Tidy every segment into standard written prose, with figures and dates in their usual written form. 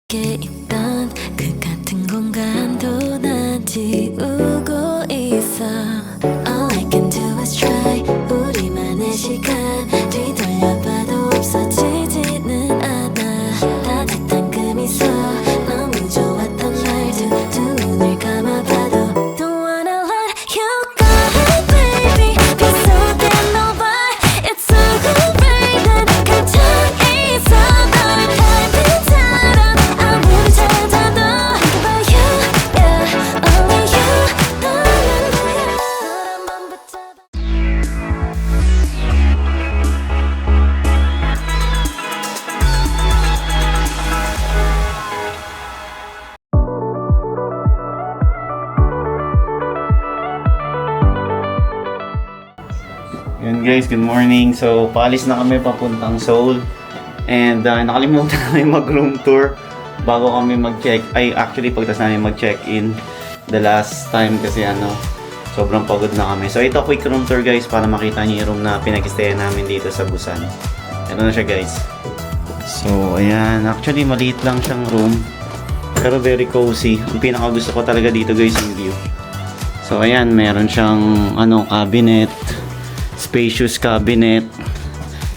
게 있던 그 같은 공간도 난 지우고 있어. All I can do is try. 우리만의 시간 뒤돌려봐도 없어지지는 않아. 따뜻한 그 미소 너무 좋았던 날 두 눈을 감아봐도 Don't wanna let you go, baby. 빗속에 너와 It's alright. 난 감정이 있어. 널 닮은 아무리 찾아도 But you, yeah, only you. 너는 뭐야? 널 한번 붙잡아. Yun guys, good morning. So, paalis na kami papuntang Seoul. And nakalimutan namin mag-room tour bago kami mag-check. Ay, actually, pagtas namin mag-check-in the last time kasi sobrang pagod na kami. So, ito quick room tour guys para makita niyo yung room na pinag-stayan namin dito sa Busan. Ito na siya guys. So, ayan. Actually, maliit lang siyang room. Pero very cozy. Ang pinaka gusto ko talaga dito guys yung view. So, ayan. Meron siyang cabinet. Spacious cabinet.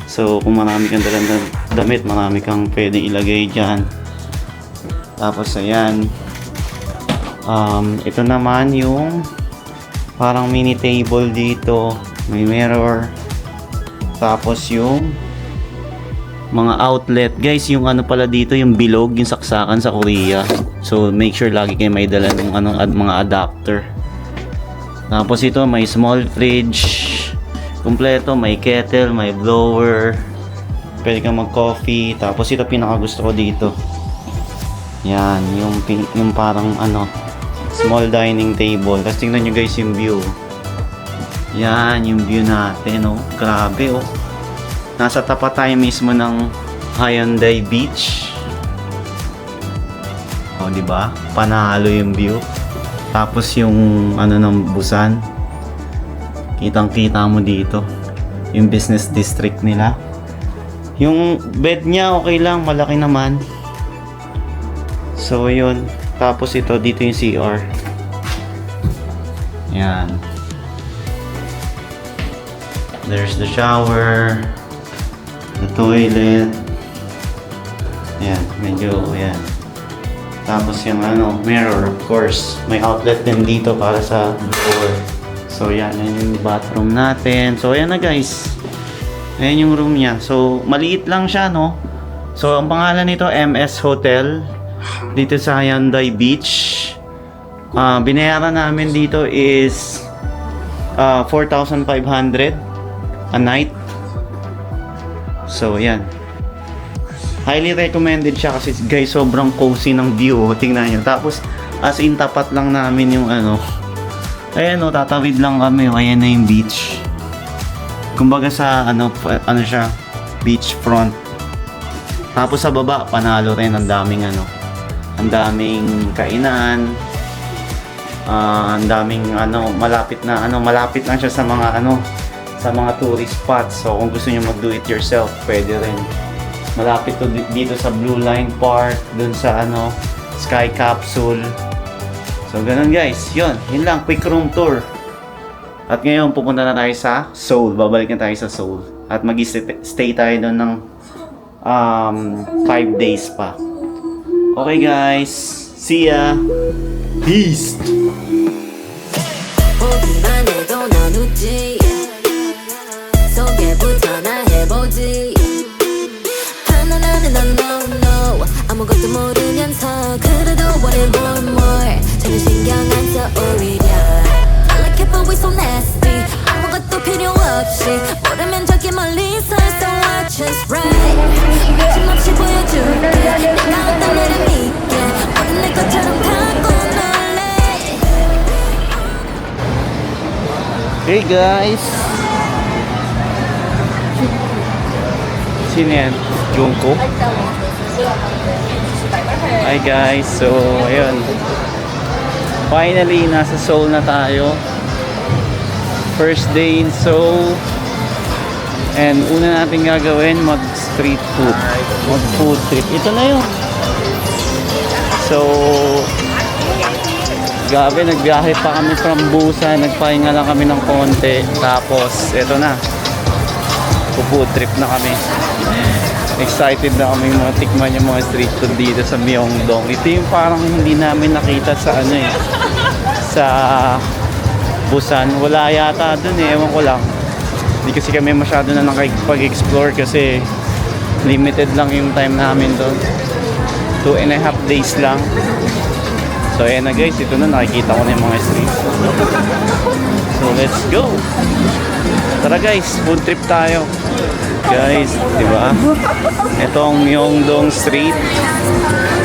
So, kung marami kang dalang damit, marami kang pwedeng ilagay dyan. Tapos, ayan. Ito naman yung parang mini table dito. May mirror. Tapos, yung mga outlet. Guys, yung pala dito, yung bilog, yung saksakan sa Korea. So, make sure lagi kayo may dala ng mga adapter. Tapos, ito, may small fridge. Kompleto, may kettle, may blower. Pwede kang mag-coffee. Tapos ito pinaka gusto ko dito. Yan, yung parang small dining table. Tapos tingnan nyo guys yung view. Yan, yung view natin, oh. Grabe, oh. Nasa tapat tayo mismo ng Hyundai Beach. Oh, di ba? Panalo yung view. Tapos yung ng Busan. Kitang-kita mo dito yung business district nila. Yung bed niya okay lang, malaki naman. So yun. Tapos ito dito yung CR. Yan. There's the shower, the toilet. Yan, medyo yan. Tapos yung mirror, of course. May outlet din dito para sa door. So yan yung bathroom natin. So ayan na guys. Ayan yung room niya. So maliit lang siya, no? So ang pangalan nito MS Hotel dito sa Hyundai Beach. Binayaran namin dito is 4,500 a night. So ayan. Highly recommended siya kasi guys sobrang cozy ng view. Tingnan niyo. Tapos as in tapat lang namin yung ayan tatawid lang kami. Ayan na yung beach. Kumbaga sa siya, beach front. Tapos sa baba, panalo rin. Ang daming ang daming kainan. Ang daming malapit lang siya sa mga sa mga tourist spots. So kung gusto niyo mag-do it yourself, pwede rin. Malapit to dito sa Blue Line Park, dun sa Sky Capsule. So, ganun guys. Yun lang. Quick room tour. At ngayon, pupunta na tayo sa Seoul. Babalik na tayo sa Seoul. At mag-stay tayo doon ng 5 days pa. Okay guys. See ya. Peace. 보기만 해도 넌 웃지 소개부터 나 해보지 하나나는 넌 no no 아무것도 모르면서 그래도 원해 more 전혀 신경 안 써 오히려 I like it but we so nasty 아무것도 필요 없이 모르면 저기 멀리서 So watch us right 거침없이 보여줄게 내가 어떤 애를 믿게 모든 내 것처럼 갖고 놀래 Hey guys. Sino yan? Jungkook? Hi guys. So, ayun. Finally, nasa Seoul na tayo. First day in Seoul. And una natin gagawin, mag-street food. Mag-food trip. Ito na yun. So, gabi, nagbiyahe pa kami from Busan. Nagpahinga lang kami ng konti. Tapos, eto na. Food trip na kami. Excited na kami mga tikman yung mga street food dito sa Myeongdong. Ito yung parang hindi namin nakita sa ano eh. Sa Busan. Wala yata dun eh. Ewan ko lang. Hindi kasi kami masyado na nakapag-explore kasi limited lang yung time namin doon. 2.5 days lang. So ayan na guys, ito na nakikita ko na yung mga streets. So let's go. Tara guys, food trip tayo. Guys, di ba? Itong Myeongdong Street,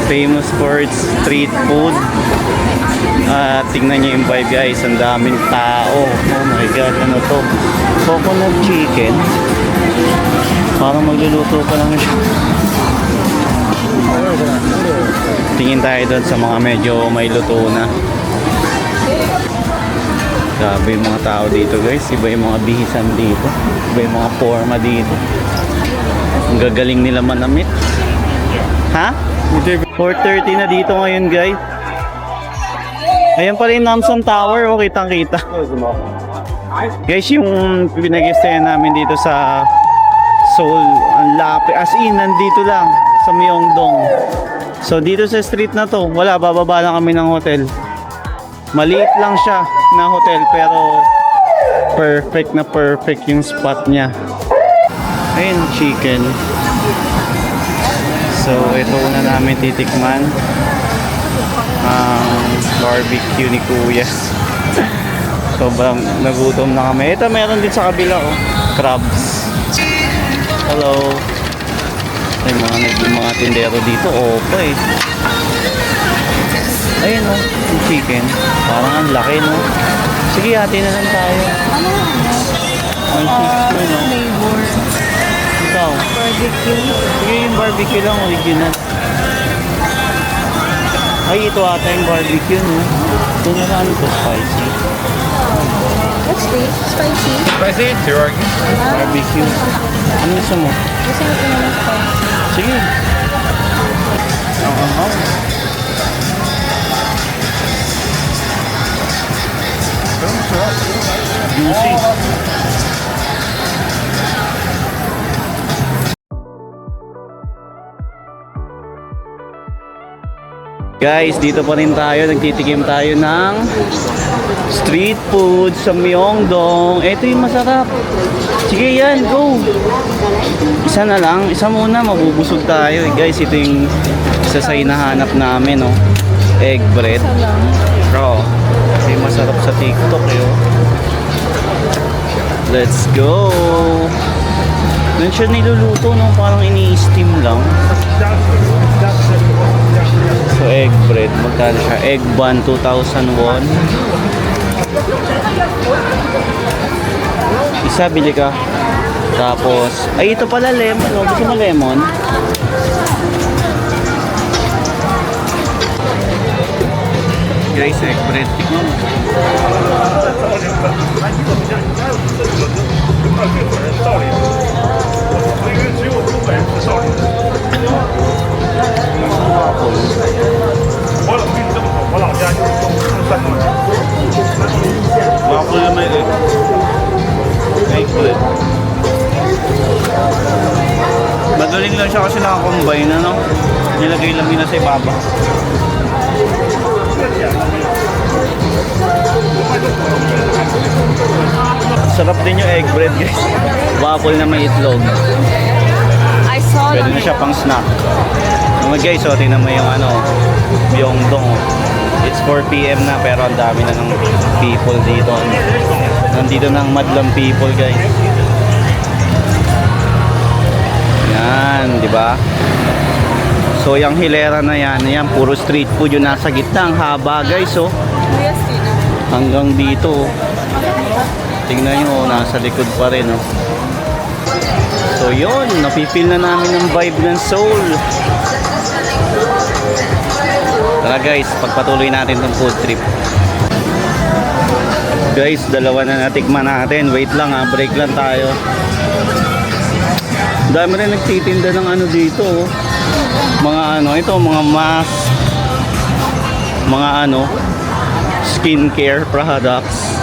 famous for its street food. Tingnan niyo yung vibe guys, ang daming tao. Oh my god, ano to? Coconut chicken. Parang magluluto pa lang siya. Tingin tayo doon sa mga medyo may luto na. Grabe yung mga tao dito guys. Iba yung mga bihisan dito. Iba yung mga forma dito. Ang gagaling nila manamit. Ha? 4:30 na dito ngayon guys. Ayan pala yung Namsan Tower. O, kitang kita. Guys, yung pinag-estayan namin dito sa Seoul, ang lapit. As in, nandito lang sa Myeongdong. So dito sa street na to, wala, bababa lang kami ng hotel. Maliit lang siya na hotel pero perfect yung spot niya. Ayun, chicken. So ito na namin titikman. Barbecue ni Kuya. Sobrang nagutom na kami. Ito meron din sa kabila oh. Crabs. Hello. Ay, mga tindero dito, opo eh. Ayun o, yung chicken. Parang ang laki, no? Sige, hati na lang tayo. May chicken, no? Flavor. Ikaw? Barbecue. Sige, yung barbecue lang, original. Ay, ito ata yung barbecue, no? Ito na lang, ito spicy. What's this? Spicy? Spicy, teriyaki. Barbecue. Ano gusto mo? Gusto ko naman spicy. Sige. Juicy. Guys, dito pa rin tayo. Nagtitikim tayo ng street food sa Myeongdong. Ito yung masarap. Sige yan, go. Isa na lang. Isa muna, mabubusog tayo. Guys, ito yung isa sa hinahanap namin, no? Egg bread. Isa lang. Bro, ito yung masarap sa TikTok, eh. Let's go. Doon siya niluluto, no? Parang ini-steam lang. So, egg bread. Magkano siya? Egg bun, 2,000 won. Isa, bili ka. Tapos, ay ito pala lemon. No? Gusto mo lemon? Guys, egg bread. Tignan mo. Waffle na may egg. Egg bread. Madaling lang siya kasi nakakombine, ano? Nilagay lang nila sa ibaba. Sarap din yung egg bread, guys. Waffle na may itlog. I saw Pwede na siya pang snack. Mga guys, so tingnan mo yung ano, Myeongdong. It's 4 PM na pero ang dami na ng people dito. Nandito ng madlang people, guys. Yan, di ba? So yung hilera na yan, puro street food yung nasa gitna. Ang haba, guys, oh. Yes, Tina. Hanggang dito. Tingnan nyo, nasa likod pa rin, oh. So yun, napipil na namin ang vibe ng Seoul. Tara guys, pagpatuloy natin tong food trip. Guys, dalawa na natikman natin. Wait lang ha, break lang tayo. Dami rin nagtitinda ng ano dito, oh. Mga ano, ito, mga mask. mga ano, skincare products.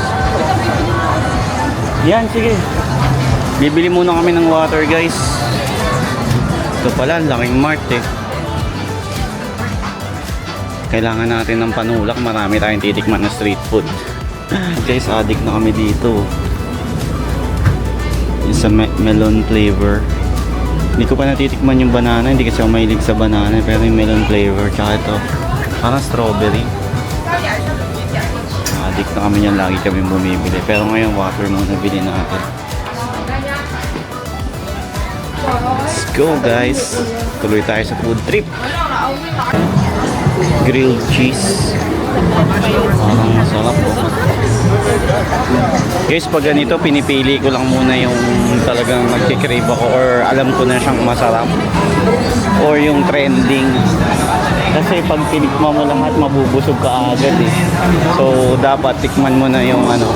Yan, sige. Bibili muna kami ng water, guys. Ito pala, laking mart eh. Kailangan natin ng panulak. Marami tayong titikman na street food. Guys, addict na kami dito. Yung sa melon flavor. Hindi ko pa natitikman yung banana. Hindi kasi ako mahilig sa banana. Pero yung melon flavor. Tsaka ito, parang strawberry. Addict na kami yan. Lagi kami bumibili. Pero ngayon, water muna bilhin natin. Let's go, guys. Tuloy tayo sa food trip. Grilled cheese. Parang masarap po. Guys, pag ganito, pinipili ko lang muna yung talagang nagkikrave ako or alam ko na siyang masarap. Or yung trending. Kasi pag tinikman mo lahat, mabubusog ka agad eh. So, dapat tikman mo na yung ano,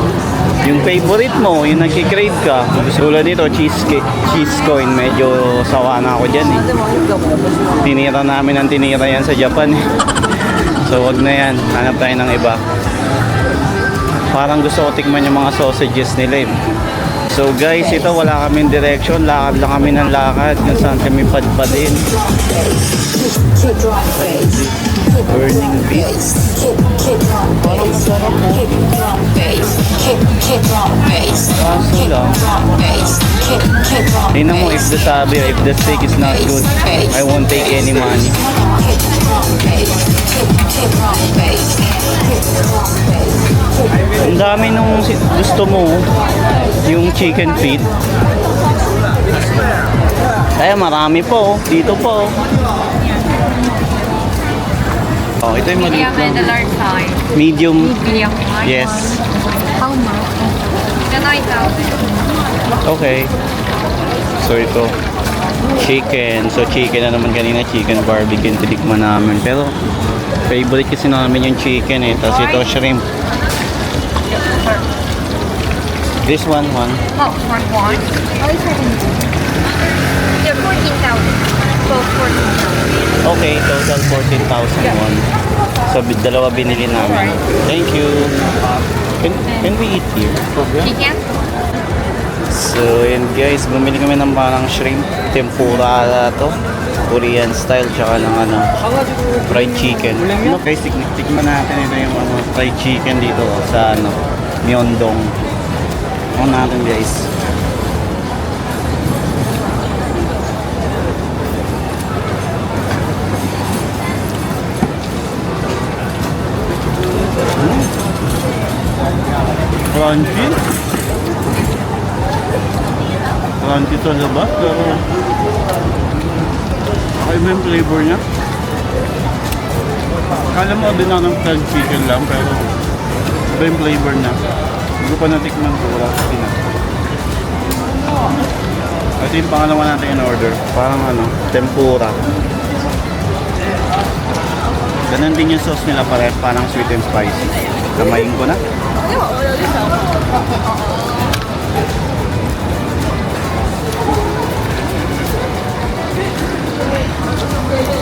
yung favorite mo, yung nagkikrave ka. Tulad nito, cheese coin. Medyo sawa na ako dyan eh. Tinira namin ang tinira yan sa Japan eh. So, wag na yan. Hanap tayo ng iba. Parang gusto ko tikman yung mga sausages nila eh. So guys, ito wala kaming direction. Lakad lang kami ng lakad kung saan kami padpadin. Burning beef. Parang masarap po. Kaso lang. Tingnan mo, if the sabi, if the steak is not good, I won't take any money. Ang dami nung gusto mo, yung chicken feet. Kaya marami po, dito po. Oh, ito yung maliit lang. the large size. Medium. Medium. Yes. How much? The 9,000. Okay. So ito, chicken. So chicken na naman kanina, chicken barbecue tinikman namin. Pero favorite kasi namin yung chicken eh. Tapos ito shrimp. This one. Oh, for one? Oh, it's They're 14,000. Both 14,000. Okay, total 14,000 won. So dalawa binili namin. Thank you. Can we eat here? Chicken? So yun guys, bumili kami ng parang shrimp tempura to. Korean style, tsaka ng ano, fried chicken. Ano guys, tikman natin ito yung ano, fried chicken dito sa ano, Myeongdong. Ano natin guys. Crunchy. Crunchy sa labas, pero kakaiba yung flavor niya. Akala mo din ako ng fried chicken lang, pero iba yung flavor niya. Hindi ko pa natikman ko, wala sa Pinas. Ito yung pangalawa natin in order. Parang ano, tempura. Ganun din yung sauce nila pare, parang sweet and spicy. Kamayin ko na.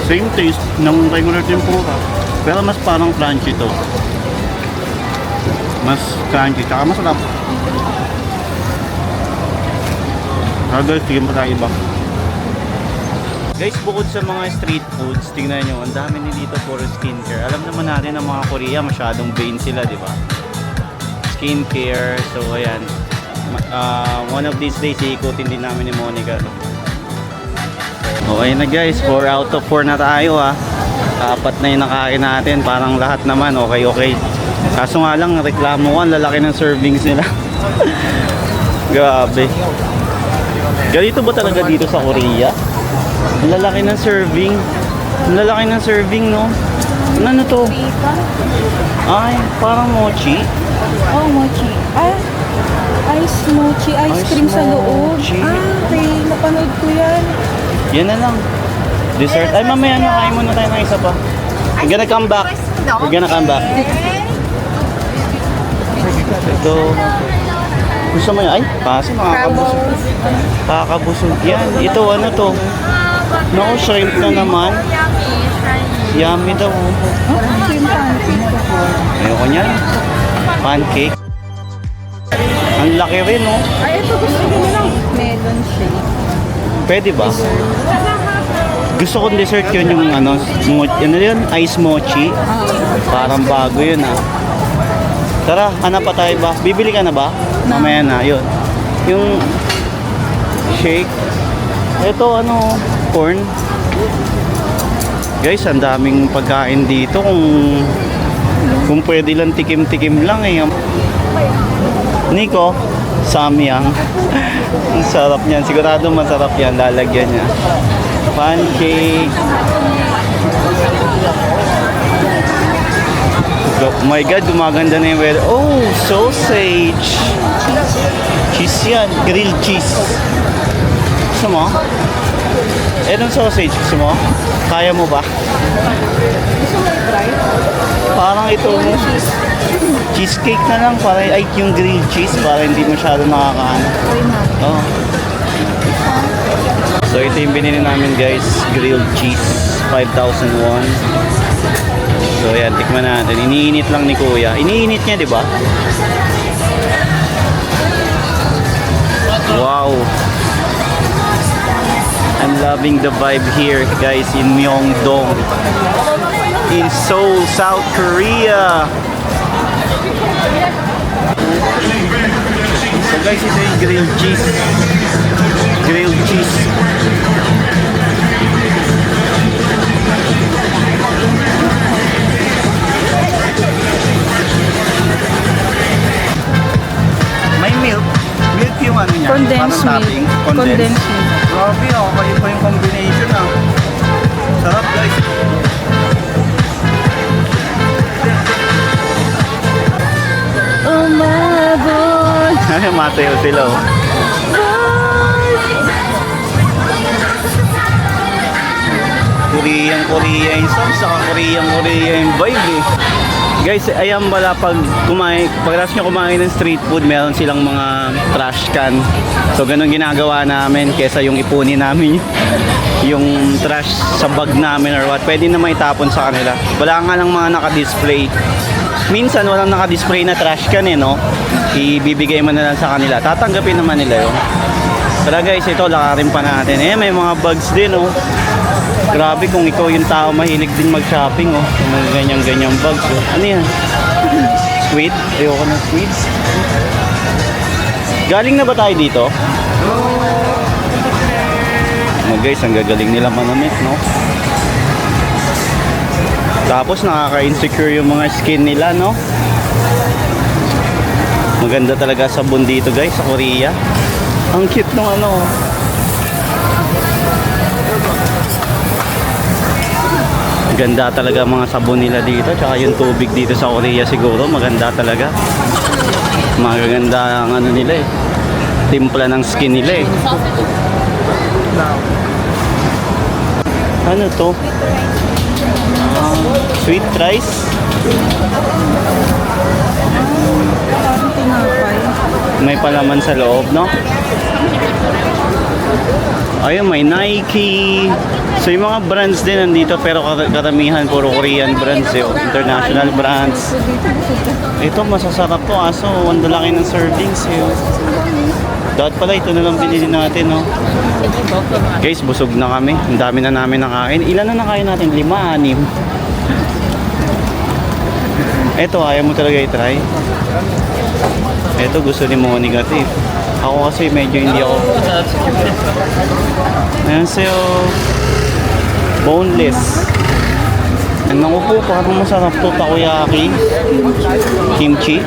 Same taste ng regular tempura. Pero mas parang crunchy to. Mas crunchy, tsaka masarap. Guys, tignan pa tayo iba. Guys, bukod sa mga street foods, tingnan nyo, ang dami din dito for skincare. Alam naman natin na mga Korea, masyadong vain sila, di ba? Skincare, so ayan. One of these days, iikutin din namin ni Monica. Okay na guys, 4 out of 4 na tayo ha. Apat na yung nakain natin, parang lahat naman, okay. Kaso nga lang, reklamo ko, ang lalaki ng servings nila. Grabe. Ganito ba talaga dito sa Korea? Ang lalaki ng serving. Ang lalaki ng serving, no? Ano to? Ay, parang mochi. Oh, mochi. Ice mochi. Ice cream sa loob. mochi. Okay. Napanood ko yan. Yan na lang. Dessert. Ay, mamaya na, kain muna tayo ng isa pa. We're gonna come back. We're gonna come back. Ito. Gusto mo yan? Ay, kasi makakabusog. Makakabusog yan. Ito, ano to? No, shrimp na naman. Yummy daw. Oh. Cream pancake. Ayoko niyan. Pancake. Ang laki rin, oh. Ay, ito gusto ko lang. Melon shake. Pwede ba? Gusto kong dessert yun yung ano yun? Ice mochi. Parang bago yun, ah. Tara, hanap pa tayo ba? Bibili ka na ba? Mamaya na, yun. Yung shake. Ito, ano, corn. Guys, ang daming pagkain dito. Kung pwede lang tikim-tikim lang eh. Nico, samyang. Ang sarap niyan. Sigurado masarap yan. Lalagyan niya. Pancake. Oh my God, gumaganda na yung weather. Oh, sausage. Cheese yan. Grilled cheese. Gusto mo? Anong sausage? Gusto mo? Kaya mo ba? Gusto mo i-try? Parang ito. Cheesecake na lang. Para, ay, yung grilled cheese. Para hindi masyado nakakaano. Try natin. Oh. So ito yung binili namin guys, grilled cheese, 5,000 won. So yan, tikman natin. Iniinit lang ni Kuya. Iniinit niya, di ba? Wow. I'm loving the vibe here guys in Myeongdong. In Seoul, South Korea. So guys, ito yung grilled cheese. Grilled cheese. May milk. Milk yung ano niya. Condensed parang milk. topping. Condensed milk. Grabe, oh. Kayo pa yung combination, ah. Sarap, guys. Oh my God! Mateo sila, oh. Korean yung song, saka Korean yung vibe, eh. Guys, ayan pala pag pagkatapos nyo kumain ng street food, meron silang mga trash can. So ganun ginagawa namin kesa yung ipunin namin yung trash sa bag namin or what. Pwede na maitapon sa kanila. Wala nga lang mga naka-display. Minsan walang naka-display na trash can, eh, no? Ibibigay mo na lang sa kanila. Tatanggapin naman nila yun. Pero guys, ito lakarin pa natin. Eh, may mga bags din, oh. Grabe kung ikaw yung tao mahilig din mag-shopping, oh. Yung mga ganyan-ganyang bags, oh. Ano yan? Sweet? Ayoko ng sweets. Galing na ba tayo dito? Oh, guys, ang gagaling nila manamit, no? Tapos nakaka-insecure yung mga skin nila, no? Maganda talaga sabon dito, guys, sa Korea. Ang cute nung ano. Ganda talaga mga sabon nila dito. Tsaka yung tubig dito sa Korea siguro maganda talaga. Magaganda ang ano nila, eh. Timpla ng skin nila, eh. Ano to? Sweet rice? Parang tinapay. May palaman sa loob, no? Ayun, may Nike. So yung mga brands din nandito, pero karamihan puro Korean brands, eh. International brands. Ito masasarap to, aso ang laki ng servings, eh. Dapat pala ito na lang binili natin, no? Guys, busog na kami. Ang dami na namin nakain. Ilan na nakain natin? 5, 6. Ito, ayaw mo talaga i-try. Ito, gusto ni Monica ito, eh. Ako kasi medyo hindi ako. Ayan sa'yo. Boneless. Ano po, parang masarap to, takoyaki. Kimchi.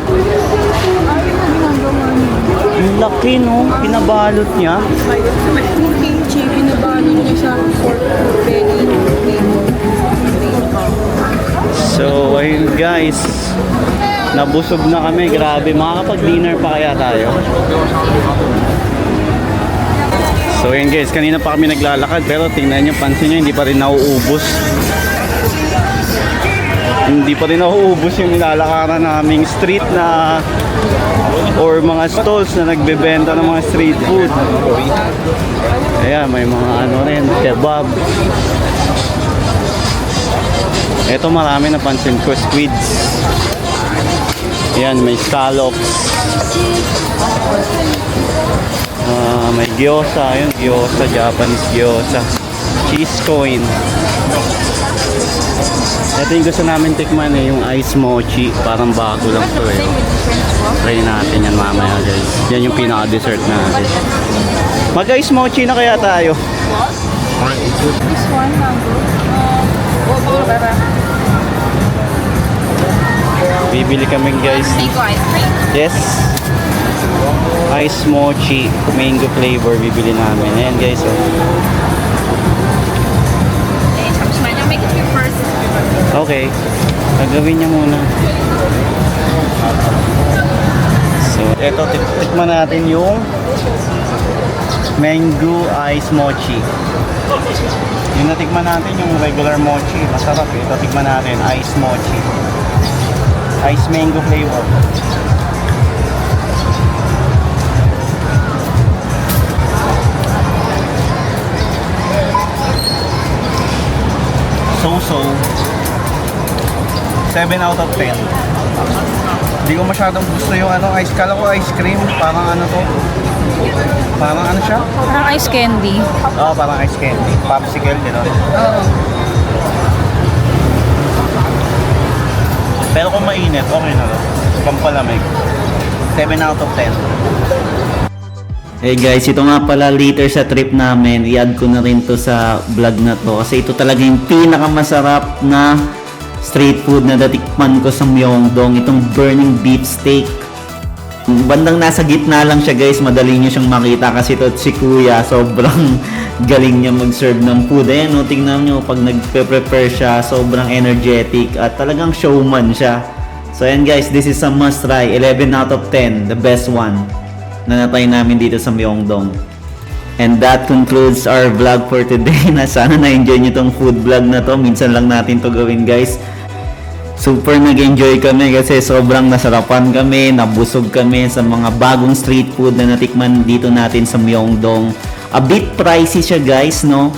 Ang laki, no? Pinabalot niya. Yung kimchi, pinabalo niya sa pork belly. So, ayun guys. Nabusog na kami. Grabe, makakapag-dinner pa kaya tayo. So, ayun guys. Kanina pa kami naglalakad. Pero tingnan nyo, pansin nyo, hindi pa rin nauubos. Hindi pa rin nauubos yung nilalakaran naming street na or mga stalls na nagbebenta ng mga street food. Ayan, may mga ano rin, kebab. Ito marami napansin ko, squids. Ayan, may scallops. May gyoza, ayun, gyoza, Japanese gyoza. Cheese coin. Ito yung gusto namin tikman eh, yung ice mochi. Parang bago lang to eh. Try natin yan mamaya guys. Yan yung pinaka-dessert natin. Mag-ice mochi na kaya tayo. This one, mango. Bibili kami guys. Mango ice cream. Yes. Ice mochi, mango flavor bibili namin. Ayan guys. Oh. 잠시만요. Make it your first. Okay. Gagawin niya muna. So, eto tikman natin yung mango ice mochi. Yung natikman natin yung regular mochi. Masarap eh. Ito tikman natin ice mochi. Ice mango flavor. So 7 out of 10. Hindi ko masyadong gusto yung ice, kala ko ice cream, parang ano to, parang ano siya? Parang ice candy. Oo, parang ice candy, popsicle, gano'n. Oo. Pero kung mainit, okay na lang. Pampalamig. 7 out of 10. Hey guys, ito nga pala later sa trip namin, i-add ko na rin to sa vlog na to kasi ito talaga yung pinakamasarap na street food na natikman ko sa Myeongdong, itong burning beef steak. Bandang nasa gitna lang siya guys, madali nyo siyang makita kasi ito si Kuya, sobrang galing niya mag-serve ng food. Ayan o, tingnan nyo pag nagpe-prepare siya, sobrang energetic at talagang showman siya. So ayan guys, this is a must try, 11 out of 10, the best one na natry namin dito sa Myeongdong. And that concludes our vlog for today. Na sana na-enjoy nyo tong food vlog na to. Minsan lang natin to gawin guys. Super nag-enjoy kami kasi sobrang nasarapan kami, nabusog kami sa mga bagong street food na natikman dito natin sa Myeongdong. A bit pricey siya guys, no?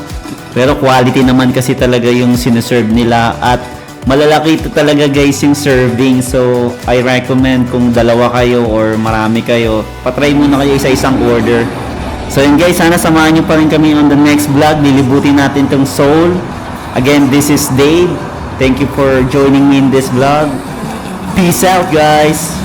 Pero quality naman kasi talaga yung sineserve nila at malalaki ito talaga guys yung serving. So I recommend kung dalawa kayo or marami kayo, patry muna kayo isa-isang order. So yun guys, sana samahan nyo pa rin kami on the next vlog. Nilibutin natin tong Seoul. Again, this is Dave. Thank you for joining me in this vlog. Peace out guys!